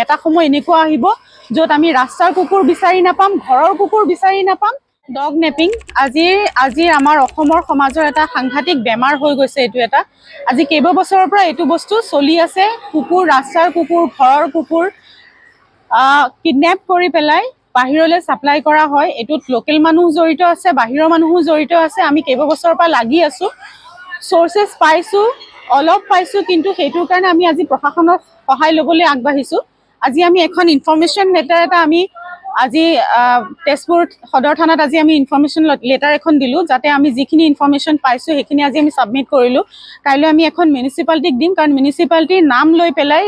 এটা সময় এনেকুৱা আহিব য'ত আমি ৰাস্তাৰ কুকুৰ বিচাৰি নাপাম, ঘৰৰ কুকুৰ বিচাৰি নাপাম। ডগ নেপিং আজিৰ আমাৰ অসমৰ সমাজৰ এটা সাংঘাতিক বেমাৰ হৈ গৈছে। এইটো এটা আজি কেইবছৰৰ পৰা এইটো বস্তু চলি আছে। কুকুৰ, ৰাস্তাৰ কুকুৰ, ঘৰৰ কুকুৰ কিডনেপ কৰি পেলাই বাহিৰলৈ ছাপ্লাই কৰা হয়। এইটোত লোকেল মানুহ জড়িত আছে, বাহিৰৰ মানুহো জড়িত আছে। আমি কেইবছৰৰ পৰা লাগি আছোঁ, চ'ৰ্চেছ পাইছোঁ, অলপ পাইছোঁ, কিন্তু সেইটোৰ কাৰণে আমি আজি প্ৰশাসনৰ সহায় ল'বলৈ আগবাঢ়িছোঁ। আজি আমি এখন ইনফৰমেশ্যন লেটাৰ এটা আমি আজি তেজপুৰ সদৰ থানাত আজি আমি ইনফৰমেশ্যন লেটাৰ এখন দিলোঁ, যাতে আমি যিখিনি ইনফৰমেশ্যন পাইছোঁ সেইখিনি আজি আমি ছাবমিট কৰিলোঁ। কাইলৈ আমি এখন মিউনিচিপালিটিক দিম, কাৰণ মিউনিচিপালিটিৰ নাম লৈ পেলাই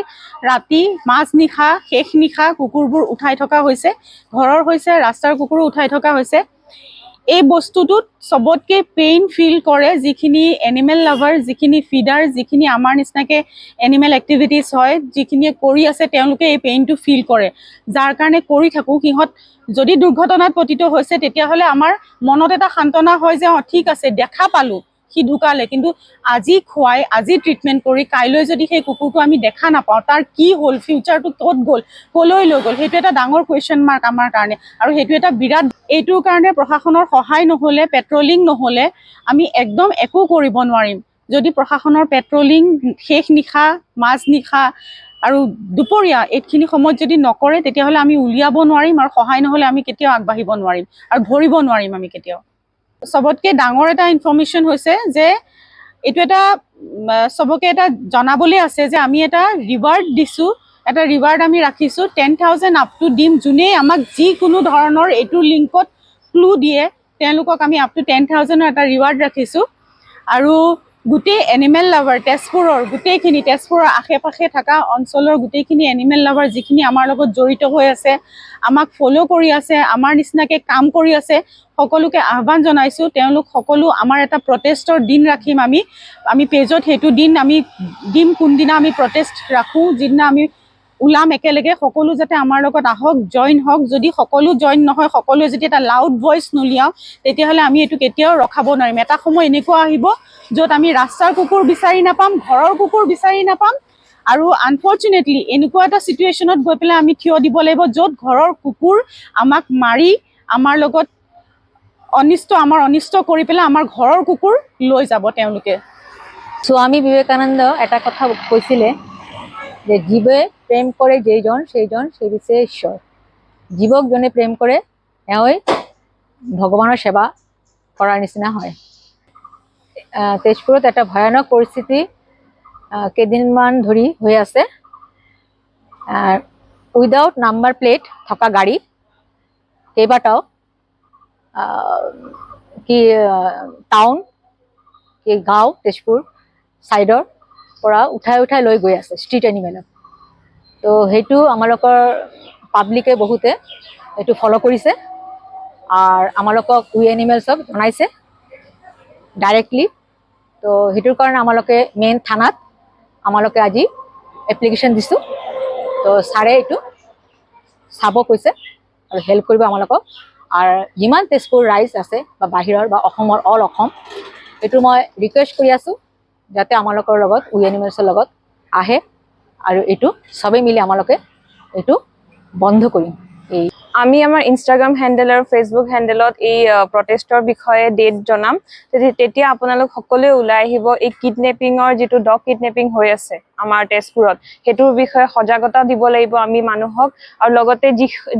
ৰাতি মাজনিশা শেষ নিশা কুকুৰবোৰ উঠাই থকা হৈছে, ঘৰৰ হৈছে, ৰাস্তাৰ কুকুৰো উঠাই থকা হৈছে। এই বস্তুটোত চবতকৈ পেইন ফিল কৰে যিখিনি এনিমেল লাভাৰ, যিখিনি ফিডাৰ, যিখিনি আমাৰ নিচিনাকৈ এনিমেল এক্টিভিটিছ হয়, যিখিনিয়ে কৰি আছে, তেওঁলোকে এই পেইনটো ফিল কৰে। যাৰ কাৰণে কৰি থাকোঁ, সিহঁত যদি দুৰ্ঘটনাত পতিত হৈছে তেতিয়াহ'লে আমাৰ মনত এটা সান্তনা হয় যে ঠিক আছে, দেখা পালোঁ সি ঢুকালে, কিন্তু আজি খুৱাই, আজি ট্ৰিটমেণ্ট কৰি কাইলৈ যদি সেই কুকুৰটো আমি দেখা নাপাওঁ, তাৰ কি হ'ল, ফিউচাৰটো ক'ত গ'ল, ক'লৈ লৈ গ'ল, সেইটো এটা ডাঙৰ কুৱেশ্যন মাৰ্ক আমাৰ কাৰণে। আৰু সেইটো এটা বিৰাট, এইটোৰ কাৰণে প্ৰশাসনৰ সহায় নহ'লে, পেট্ৰলিং নহ'লে আমি একদম একো কৰিব নোৱাৰিম। যদি প্ৰশাসনৰ পেট্ৰলিং শেষ নিশা, মাজনিশা আৰু দুপৰীয়া এইখিনি সময়ত যদি নকৰে, তেতিয়াহ'লে আমি উলিয়াব নোৱাৰিম, আৰু সহায় নহ'লে আমি কেতিয়াও আগবাঢ়িব নোৱাৰিম আৰু ধৰিব নোৱাৰিম আমি কেতিয়াও। চবতকৈ ডাঙৰ এটা ইনফৰমেশ্যন হৈছে যে এইটো এটা চবকে এটা জনাবলৈ আছে যে আমি এটা ৰিৱাৰ্ড দিছোঁ, এটা ৰিৱাৰ্ড আমি ৰাখিছোঁ 10,000 আপ টু দিম। যোনেই আমাক যিকোনো ধৰণৰ এইটো লিংকত ক্লু দিয়ে তেওঁলোকক আমি আপ টু 10,000ৰ এটা ৰিৱাৰ্ড ৰাখিছোঁ। আৰু গোটেই এনিমেল লাভাৰ তেজপুৰৰ আশে পাশে থকা অঞ্চলৰ গোটেইখিনি এনিমেল লাভাৰ যিখিনি আমাৰ লগত জড়িত হৈ আছে, আমাক ফ'ল' কৰি আছে, আমাৰ নিচিনাকৈ কাম কৰি আছে, সকলোকে আহ্বান জনাইছোঁ। তেওঁলোক সকলো আমাৰ এটা প্ৰটেষ্টৰ দিন ৰাখিম আমি পেজত সেইটো দিন আমি দিম, কোনদিনা আমি প্ৰটেষ্ট ৰাখোঁ, যিদিনা আমি ওলাম একেলগে, সকলো যাতে আমাৰ লগত আহক, জইন হওক। যদি সকলো জইন নহয়, সকলোৱে যদি এটা লাউড ভইচ নুলিয়াওঁ, তেতিয়াহ'লে আমি এইটো কেতিয়াও ৰখাব নোৱাৰিম। এটা সময় এনেকুৱা আহিব য'ত আমি ৰাস্তাৰ কুকুৰ বিচাৰি নাপাম, ঘৰৰ কুকুৰ বিচাৰি নাপাম। আৰু আনফৰ্চুনেটলি এনেকুৱা এটা চিটুৱেশ্যনত গৈ পেলাই আমি থিয় দিব লাগিব য'ত ঘৰৰ কুকুৰ আমাক মাৰি আমাৰ লগত আমাৰ অনিষ্ট কৰি পেলাই আমাৰ ঘৰৰ কুকুৰ লৈ যাব তেওঁলোকে। স্বামী বিবেকানন্দ এটা কথা কৈছিলে যে জীৱে প্ৰেম কৰে যেইজন সেইজন সেই দিছে ঈশ্বৰ। জীৱক যোনে প্ৰেম কৰে তেওঁই ভগৱানৰ সেৱা কৰাৰ নিচিনা হয়। তেজপুৰত এটা ভয়ানক পৰিস্থিতি কেইদিনমান ধৰি হৈ আছে। উইদাউট নাম্বাৰ প্লেট থকা গাড়ী কেইবাটাও টাউন গাঁও তেজপুৰ ছাইডৰ পৰা উঠাই লৈ গৈ আছে ষ্ট্ৰীট এনিমেলক। তো সেইটো আমালোকৰ পাব্লিকে বহুতে এইটো ফ'ল' কৰিছে আৰু আমালোকক উই এনিমেলছক জনাইছে ডাইৰেক্টলি। তো সেইটোৰ কাৰণে আমালোকে মেইন থানাত আমালোকে আজি এপ্লিকেশ্যন দিছোঁ। তো ছাৰে এইটো চাব কৈছে আৰু হেল্প কৰিব আমালোকক। আৰু যিমান তেজপুৰ ৰাইজ আছে বা বাহিৰৰ বা অসমৰ অল অসম, এইটো মই ৰিকুৱেষ্ট কৰি আছোঁ যাতে আমালোকৰ লগত উই এনিমেলছৰ লগত আহে আৰু এইটো চবেই মিলি আমালোকে এইটো বন্ধ কৰিম। আমি আমাৰ ইনষ্টাগ্ৰাম হেণ্ডেল আৰু ফেচবুক হেণ্ডেলত এই প্ৰটেষ্টৰ বিষয়ে ডেট জনাম। তেতিয়া আপোনালোক সকলোৱে ওলাই আহিব। এই কিডনেপিঙৰ যিটো ডগ কিডনেপিং হৈ আছে আমাৰ তেজপুৰত, সেইটোৰ বিষয়ে সজাগতা দিব লাগিব আমি মানুহক। আৰু লগতে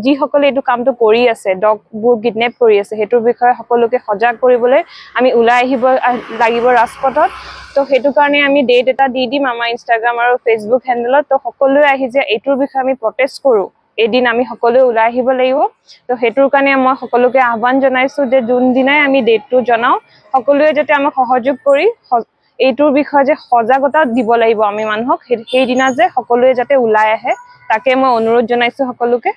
যিসকলে এইটো কামটো কৰি আছে, ডগবোৰ কিডনেপ কৰি আছে, সেইটোৰ বিষয়ে সকলোকে সজাগ কৰিবলৈ আমি ওলাই আহিব লাগিব ৰাজপথত। তো সেইটো কাৰণে আমি ডেট এটা দি দিম আমাৰ ইনষ্টাগ্ৰাম আৰু ফেচবুক হেণ্ডেলত। তো সকলোৱে আহি যে এইটোৰ বিষয়ে আমি প্ৰটেষ্ট কৰোঁ, এদিন আমি সকলোৱে ওলাই আহিব লাগিব। তো সেইটোৰ কাৰণে মই সকলোকে আহ্বান জনাইছোঁ যে যোনদিনাই আমি ডেটটো জনাওঁ, সকলোৱে যাতে আমাক সহযোগ কৰি এইটোৰ বিষয়ে যে সজাগতা দিব লাগিব আমি মানুহক, সেইদিনা যে সকলোৱে যাতে ওলাই আহে, তাকে মই অনুৰোধ জনাইছোঁ সকলোকে।